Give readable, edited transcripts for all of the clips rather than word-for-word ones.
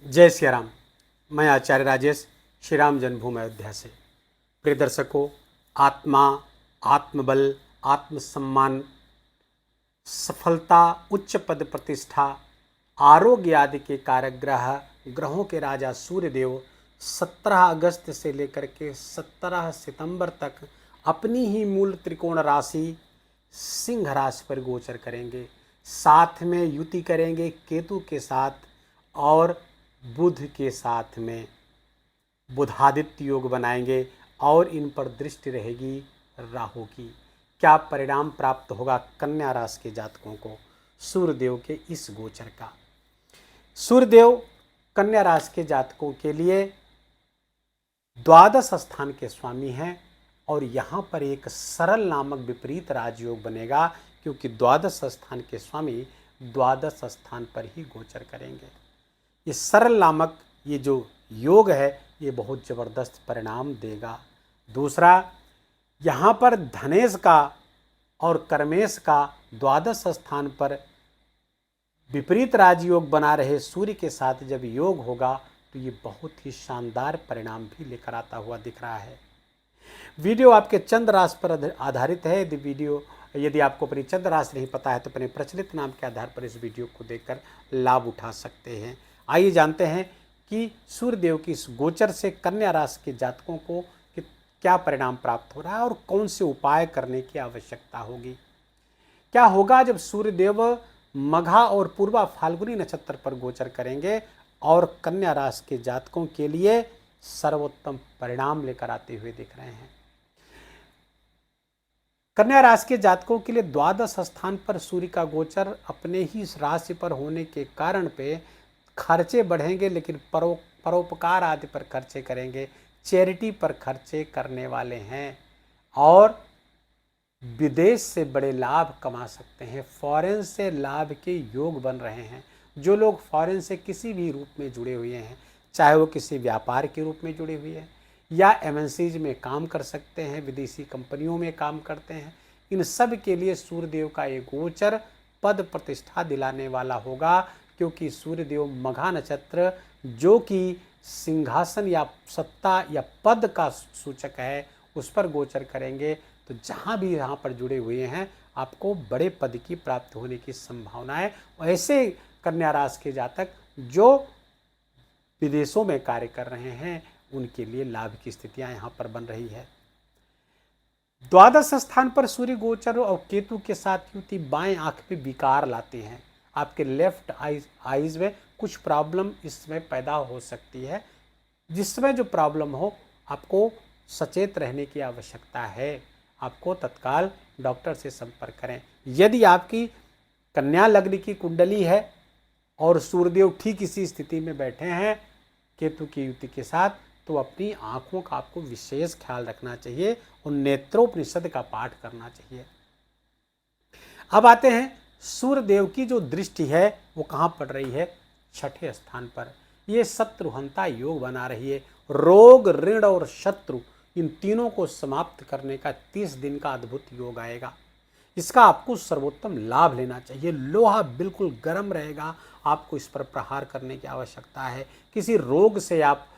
जय श्री राम। मैं आचार्य राजेश श्री राम जन्मभूमि अयोध्या से। प्रिय दर्शकों, आत्मा, आत्मबल, आत्मसम्मान, सफलता, उच्च पद प्रतिष्ठा, आरोग्य आदि के कारक ग्रहों के राजा सूर्यदेव 17 अगस्त से लेकर के 17 सितंबर तक अपनी ही मूल त्रिकोण राशि सिंह राशि पर गोचर करेंगे। साथ में युति करेंगे केतु के साथ और बुध के साथ में बुधादित्य योग बनाएंगे और इन पर दृष्टि रहेगी राहु की। क्या परिणाम प्राप्त होगा कन्या राशि के जातकों को सूर्यदेव के इस गोचर का? सूर्यदेव कन्या राशि के जातकों के लिए द्वादश स्थान के स्वामी हैं और यहाँ पर एक सरल नामक विपरीत राजयोग बनेगा, क्योंकि द्वादश स्थान के स्वामी द्वादश स्थान पर ही गोचर करेंगे। ये सरल नामक ये जो योग है ये बहुत ज़बरदस्त परिणाम देगा। दूसरा, यहाँ पर धनेश का और कर्मेश का द्वादश स्थान पर विपरीत राजयोग बना रहे सूर्य के साथ जब योग होगा तो ये बहुत ही शानदार परिणाम भी लेकर आता हुआ दिख रहा है। वीडियो आपके चंद्र राशि पर आधारित है। यदि आपको अपनी चंद्र राशि नहीं पता है तो अपने प्रचलित नाम के आधार पर इस वीडियो को देखकर लाभ उठा सकते हैं। आइए जानते हैं कि सूर्यदेव की इस गोचर से कन्या राशि के जातकों को क्या परिणाम प्राप्त हो रहा है और कौन से उपाय करने की आवश्यकता होगी। क्या होगा जब सूर्यदेव मघा और पूर्वा फाल्गुनी नक्षत्र पर गोचर करेंगे और कन्या राशि के जातकों के लिए सर्वोत्तम परिणाम लेकर आते हुए दिख रहे हैं। कन्या राशि के जातकों के लिए द्वादश स्थान पर सूर्य का गोचर अपने ही राशि पर होने के कारण पे खर्चे बढ़ेंगे, लेकिन परोपकार आदि पर खर्चे करेंगे, चैरिटी पर खर्चे करने वाले हैं और विदेश से बड़े लाभ कमा सकते हैं। फॉरेन से लाभ के योग बन रहे हैं। जो लोग फॉरेन से किसी भी रूप में जुड़े हुए हैं, चाहे वो किसी व्यापार के रूप में जुड़े हुए हैं या एमएनसीज में काम कर सकते हैं, विदेशी कंपनियों में काम करते हैं, इन सब के लिए सूर्यदेव का ये गोचर पद प्रतिष्ठा दिलाने वाला होगा, क्योंकि सूर्यदेव मघा नक्षत्र जो कि सिंहासन या सत्ता या पद का सूचक है उस पर गोचर करेंगे। तो जहाँ भी यहाँ पर जुड़े हुए हैं आपको बड़े पद की प्राप्ति होने की संभावना है। ऐसे कन्या राशि के जातक जो विदेशों में कार्य कर रहे हैं उनके लिए लाभ की स्थितियां यहाँ पर बन रही है। द्वादश स्थान पर सूर्य गोचर और केतु के साथ युति बाएं आंख पे विकार लाते हैं। आपके लेफ्ट आईज में कुछ प्रॉब्लम इसमें पैदा हो सकती है, जिसमें जो प्रॉब्लम हो आपको सचेत रहने की आवश्यकता है। आपको तत्काल डॉक्टर से संपर्क करें। यदि आपकी कन्या लग्न की कुंडली है और सूर्यदेव ठीक इसी स्थिति में बैठे हैं केतु की युति के साथ, तो अपनी आंखों का आपको विशेष ख्याल रखना चाहिए और नेत्रोपनिषद का पाठ करना चाहिए। अब आते हैं सूर्यदेव की जो दृष्टि है वो कहाँ पड़ रही है? छठे स्थान पर। ये शत्रुहंता योग बना रही है। रोग, ऋण और शत्रु इन तीनों को समाप्त करने का 30 दिन का अद्भुत योग आएगा। इसका आपको सर्वोत्तम लाभ लेना चाहिए। लोहा बिल्कुल गर्म रहेगा, आपको इस पर प्रहार करने की आवश्यकता है। किसी रोग से आप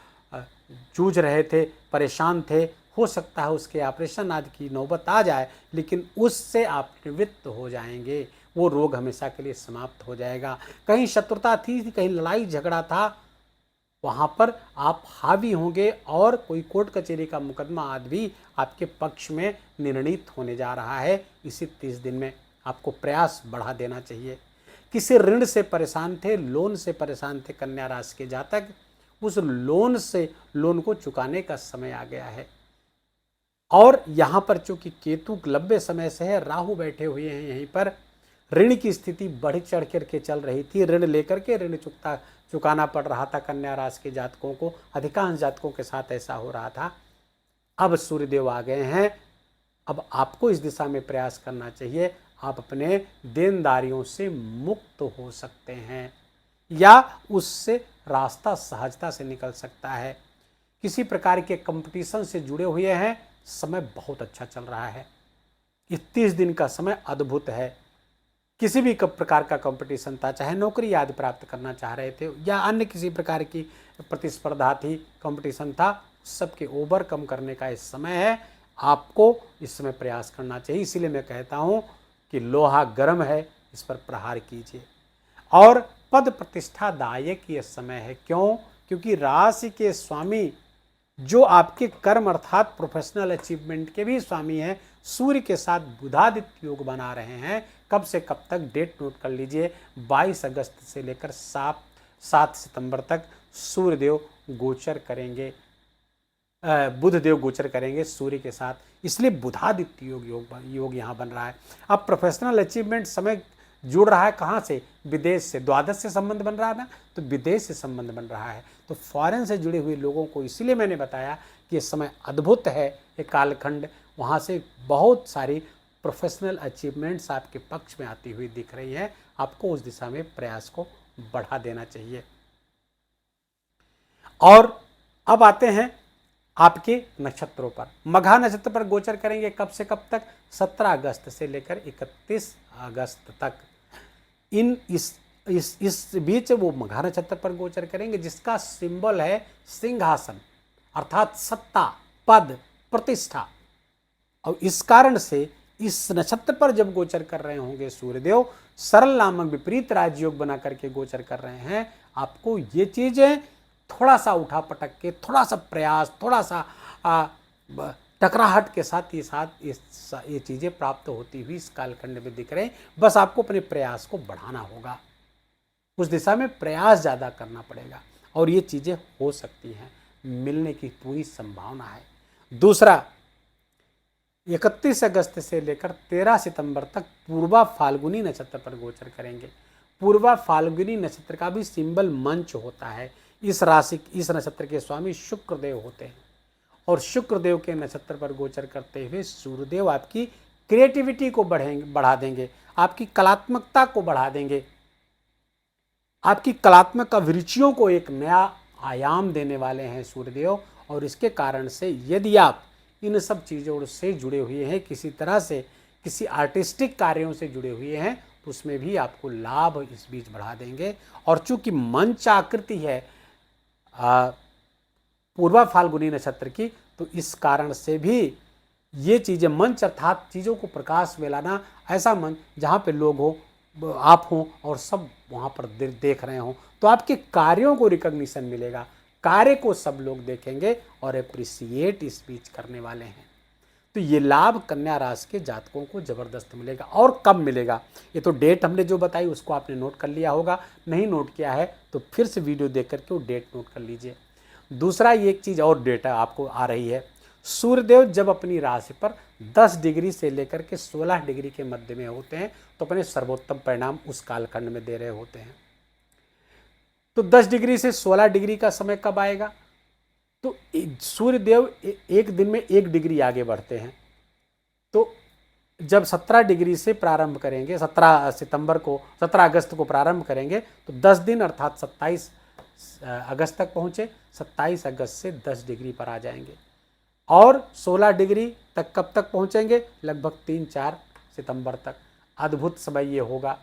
जूझ रहे थे, परेशान थे, हो सकता है उसके ऑपरेशन आदि की नौबत आ जाए, लेकिन उससे आप निवृत्त हो जाएंगे। वो रोग हमेशा के लिए समाप्त हो जाएगा। कहीं शत्रुता थी, कहीं लड़ाई झगड़ा था, वहाँ पर आप हावी होंगे और कोई कोर्ट कचहरी का मुकदमा आदि भी आपके पक्ष में निर्णीत होने जा रहा है। इसी 30 दिन में आपको प्रयास बढ़ा देना चाहिए। किसी ऋण से परेशान थे, लोन से परेशान थे कन्या राशि के जातक, उस लोन को चुकाने का समय आ गया है। और यहाँ पर चूंकि केतु लंबे समय से है, राहु बैठे हुए हैं यहीं पर, ऋण की स्थिति बढ़ चढ़ करके चल रही थी। ऋण लेकर के ऋण चुकाना पड़ रहा था कन्या राशि के जातकों को। अधिकांश जातकों के साथ ऐसा हो रहा था। अब सूर्यदेव आ गए हैं। अब आपको इस दिशा में प्रयास करना चाहिए। आप अपने देनदारियों से मुक्त हो सकते हैं या उससे रास्ता सहजता से निकल सकता है। किसी प्रकार के कंपटीशन से जुड़े हुए हैं, समय बहुत अच्छा चल रहा है। 31 दिन का समय अद्भुत है। किसी भी प्रकार का कंपटीशन था, चाहे नौकरी आदि प्राप्त करना चाह रहे थे या अन्य किसी प्रकार की प्रतिस्पर्धा थी, कंपटीशन था, सबके ओवरकम करने का इस समय है। आपको इस समय प्रयास करना चाहिए। इसीलिए मैं कहता हूँ कि लोहा गर्म है, इस पर प्रहार कीजिए। और पद प्रतिष्ठादायक ये समय है। क्यों? क्योंकि राशि के स्वामी जो आपके कर्म अर्थात प्रोफेशनल अचीवमेंट के भी स्वामी हैं, सूर्य के साथ बुधादित्य योग बना रहे हैं। कब से कब तक? डेट नोट कर लीजिए, 22 अगस्त से लेकर 7 सितंबर तक सूर्यदेव गोचर करेंगे, बुधदेव गोचर करेंगे सूर्य के साथ। इसलिए बुधादित्य योग यहाँ बन रहा है। अब प्रोफेशनल अचीवमेंट समय जुड़ रहा है कहाँ से? विदेश से। द्वादश से संबंध बन रहा है ना, तो विदेश से संबंध बन रहा है। तो फॉरेन से जुड़े हुए लोगों को इसीलिए मैंने बताया कि इस समय अद्भुत है ये कालखंड। वहाँ से बहुत सारी प्रोफेशनल अचीवमेंट्स आपके पक्ष में आती हुई दिख रही है। आपको उस दिशा में प्रयास को बढ़ा देना चाहिए। और अब आते हैं आपके नक्षत्रों पर। मघा नक्षत्र पर गोचर करेंगे कब से कब तक? 17 अगस्त से लेकर 31 अगस्त तक। इस बीच वो मघा नक्षत्र पर गोचर करेंगे, जिसका सिंबल है सिंहासन, अर्थात सत्ता, पद, प्रतिष्ठा। और इस कारण से इस नक्षत्र पर जब गोचर कर रहे होंगे सूर्यदेव, सरल नामक विपरीत राजयोग बना करके गोचर कर रहे हैं, आपको ये चीजें थोड़ा सा उठा पटक के, थोड़ा सा प्रयास, थोड़ा सा टकराहट के साथ ये चीजें प्राप्त होती हुई इस कालखंड में दिख रहे हैं। बस आपको अपने प्रयास को बढ़ाना होगा, उस दिशा में प्रयास ज़्यादा करना पड़ेगा और ये चीज़ें हो सकती हैं, मिलने की पूरी संभावना है। दूसरा, 31 अगस्त से लेकर 13 सितंबर तक पूर्वा फाल्गुनी नक्षत्र पर गोचर करेंगे। पूर्वा फाल्गुनी नक्षत्र का भी सिंबल मंच होता है। इस नक्षत्र के स्वामी शुक्रदेव होते हैं और शुक्रदेव के नक्षत्र पर गोचर करते हुए सूर्यदेव आपकी क्रिएटिविटी को बढ़ा देंगे, आपकी कलात्मकता को बढ़ा देंगे, आपकी कलात्मक अभिरुचियों को एक नया आयाम देने वाले हैं सूर्यदेव। और इसके कारण से यदि आप इन सब चीज़ों से जुड़े हुए हैं, किसी तरह से किसी आर्टिस्टिक कार्यों से जुड़े हुए हैं, तो उसमें भी आपको लाभ इस बीच बढ़ा देंगे। और चूंकि मंच आकृति है पूर्वा फाल्गुनी नक्षत्र की, तो इस कारण से भी ये चीज़ें, मंच अर्थात चीज़ों को प्रकाश में लाना, ऐसा मंच जहाँ पे लोग हो, आप हों और सब वहाँ पर देख रहे हों, तो आपके कार्यों को रिकॉग्निशन मिलेगा, कार्य को सब लोग देखेंगे और अप्रिसिएट इस बीच करने वाले हैं। तो ये लाभ कन्या राशि के जातकों को जबरदस्त मिलेगा। और कब मिलेगा? ये तो डेट हमने जो बताई उसको आपने नोट कर लिया होगा, नहीं नोट किया है तो फिर से वीडियो देख करके वो डेट नोट कर लीजिए। दूसरा, ये एक चीज़ और डेटा आपको आ रही है, सूर्यदेव जब अपनी राशि पर 10 डिग्री से लेकर के 16 डिग्री के मध्य में होते हैं तो अपने सर्वोत्तम परिणाम उस कालखंड में दे रहे होते हैं। तो 10 डिग्री से 16 डिग्री का समय कब आएगा? तो सूर्यदेव एक दिन में 1 डिग्री आगे बढ़ते हैं। तो जब 17 डिग्री से प्रारंभ करेंगे, 17 अगस्त को प्रारंभ करेंगे, तो 10 दिन अर्थात 27 अगस्त तक पहुँचे, 27 अगस्त से 10 डिग्री पर आ जाएंगे और 16 डिग्री तक कब तक पहुँचेंगे? लगभग 3-4 सितंबर तक। अद्भुत समय ये होगा।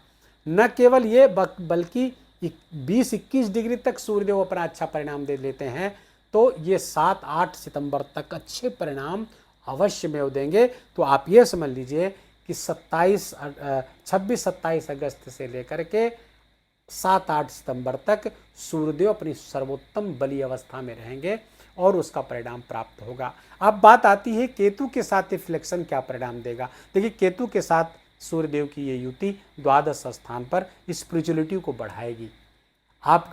न केवल ये बल्कि 20-21 डिग्री तक सूर्यदेव अपना अच्छा परिणाम दे लेते हैं, तो ये 7-8 सितंबर तक अच्छे परिणाम अवश्य में देंगे। तो आप ये समझ लीजिए कि 26-27 अगस्त से लेकर के 7-8 सितंबर तक सूर्यदेव अपनी सर्वोत्तम बली अवस्था में रहेंगे और उसका परिणाम प्राप्त होगा। अब बात आती है केतु के साथ रिफ्लेक्शन क्या परिणाम देगा। देखिए, केतु के साथ सूर्यदेव की ये युति द्वादश स्थान पर स्पिरिचुअलिटी को बढ़ाएगी। आप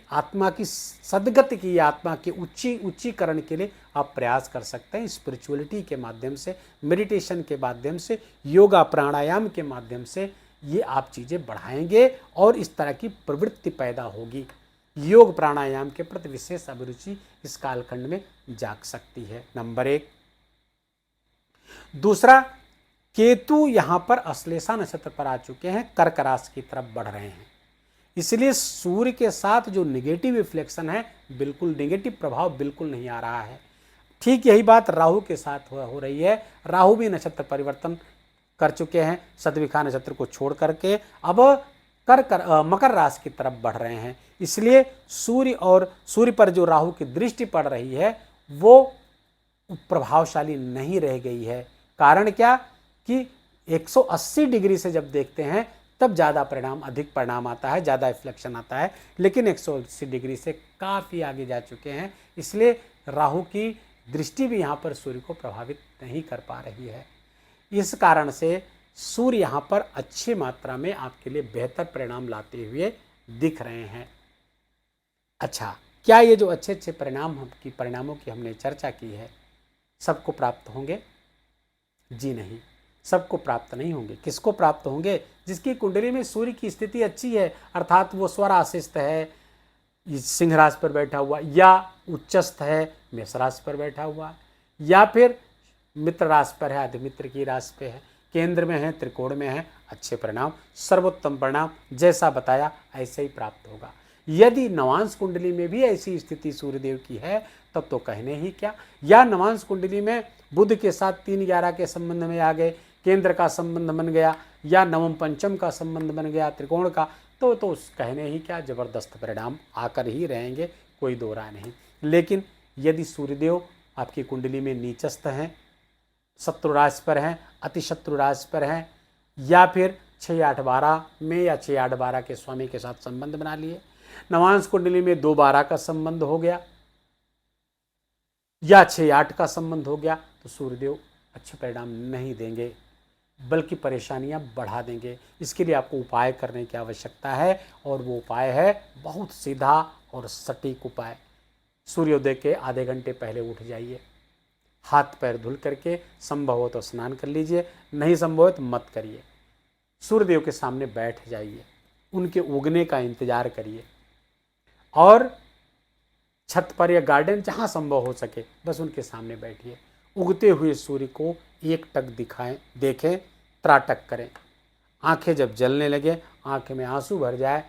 आत्मा की सदगति की, आत्मा के उच्चीकरण के लिए आप प्रयास कर सकते हैं। स्पिरिचुअलिटी के माध्यम से, मेडिटेशन के माध्यम से, योगा प्राणायाम के माध्यम से ये आप चीज़ें बढ़ाएंगे और इस तरह की प्रवृत्ति पैदा होगी। योग प्राणायाम के प्रति विशेष अभिरुचि इस कालखंड में जाग सकती है, नंबर 1। दूसरा, केतु यहाँ पर अश्लेषा नक्षत्र पर आ चुके हैं, कर्क राशि की तरफ बढ़ रहे हैं। इसलिए सूर्य के साथ जो निगेटिव रिफ्लेक्शन है, बिल्कुल निगेटिव प्रभाव बिल्कुल नहीं आ रहा है। ठीक यही बात राहु के साथ हो रही है। राहु भी नक्षत्र परिवर्तन कर चुके हैं, शतभिखा नक्षत्र को छोड़ करके अब मकर राशि की तरफ बढ़ रहे हैं। इसलिए सूर्य पर जो राहु की दृष्टि पड़ रही है वो प्रभावशाली नहीं रह गई है। कारण क्या कि 180 डिग्री से जब देखते हैं तब ज़्यादा अधिक परिणाम आता है, ज़्यादा रिफ्लेक्शन आता है, लेकिन 180 डिग्री से काफ़ी आगे जा चुके हैं। इसलिए राहु की दृष्टि भी यहाँ पर सूर्य को प्रभावित नहीं कर पा रही है। इस कारण से सूर्य यहाँ पर अच्छी मात्रा में आपके लिए बेहतर परिणाम लाते हुए दिख रहे हैं। अच्छा, क्या ये जो अच्छे अच्छे परिणामों की हमने चर्चा की है सबको प्राप्त होंगे? जी नहीं, सबको प्राप्त नहीं होंगे। किसको प्राप्त होंगे? जिसकी कुंडली में सूर्य की स्थिति अच्छी है, अर्थात वो स्वराशिस्थ है, सिंह राशि पर बैठा हुआ, या उच्चस्थ है, मेष राशि पर बैठा हुआ, या फिर मित्र राशि पर है, अधिमित्र की राशि पे है, केंद्र में है, त्रिकोण में है, अच्छे परिणाम, सर्वोत्तम परिणाम जैसा बताया ऐसे ही प्राप्त होगा। यदि नवांश कुंडली में भी ऐसी स्थिति सूर्यदेव की है तब तो कहने ही क्या, या नवांश कुंडली में बुध के साथ 3-11 के संबंध में आ गए, केंद्र का संबंध बन गया, या नवम पंचम का संबंध बन गया त्रिकोण का, तो कहने ही क्या, जबरदस्त परिणाम आकर ही रहेंगे, कोई दो राय नहीं। लेकिन यदि सूर्यदेव आपकी कुंडली में नीचस्थ हैं, शत्रु राशि पर हैं, अति शत्रु राशि पर हैं, या फिर 6-8-12 में या 6-8-12 के स्वामी के साथ संबंध बना लिए, नवांश कुंडली में 2-12 का संबंध हो गया या 6-8 का संबंध हो गया, तो सूर्यदेव अच्छे परिणाम नहीं देंगे बल्कि परेशानियां बढ़ा देंगे। इसके लिए आपको उपाय करने की आवश्यकता है, और वो उपाय है बहुत सीधा और सटीक उपाय। सूर्योदय के आधे घंटे पहले उठ जाइए, हाथ पैर धुल करके संभव हो तो स्नान कर लीजिए, नहीं संभव हो तो मत करिए। सूर्यदेव के सामने बैठ जाइए, उनके उगने का इंतजार करिए, और छत पर या गार्डन जहाँ संभव हो सके बस उनके सामने बैठिए। उगते हुए सूर्य को एकटक देखें, त्राटक करें। आंखें जब जलने लगे, आंखें में आंसू भर जाए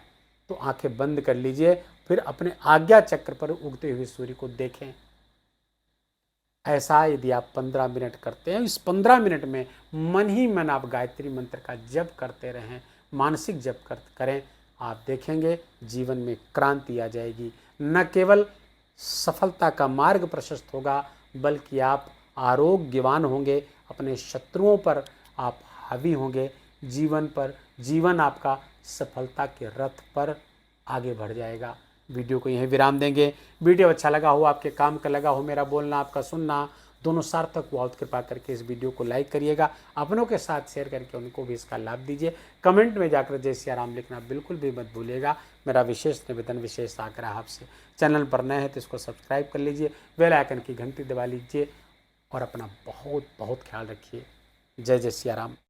तो आंखें बंद कर लीजिए, फिर अपने आज्ञा चक्र पर उगते हुए सूर्य को देखें। ऐसा यदि आप 15 मिनट करते हैं, इस 15 मिनट में मन ही मन आप गायत्री मंत्र का जप करते रहें, मानसिक जप करें, आप देखेंगे जीवन में क्रांति आ जाएगी। न केवल सफलता का मार्ग प्रशस्त होगा बल्कि आप आरोग्यवान होंगे, अपने शत्रुओं पर आप हावी होंगे, जीवन आपका सफलता के रथ पर आगे बढ़ जाएगा। वीडियो को यहीं विराम देंगे। वीडियो अच्छा लगा हो, आपके काम का लगा हो, मेरा बोलना आपका सुनना दोनों सार्थक हुआ, कृपा करके इस वीडियो को लाइक करिएगा, अपनों के साथ शेयर करके उनको भी इसका लाभ दीजिए। कमेंट में जाकर जय सिया राम लिखना बिल्कुल भी मत भूलिएगा। मेरा विशेष निवेदन, विशेष आग्रह आपसे, चैनल पर नए हैं तो इसको सब्सक्राइब कर लीजिए, बेल आइकन की घंटी दबा लीजिए, और अपना बहुत बहुत ख्याल रखिए। जय जय सिया राम।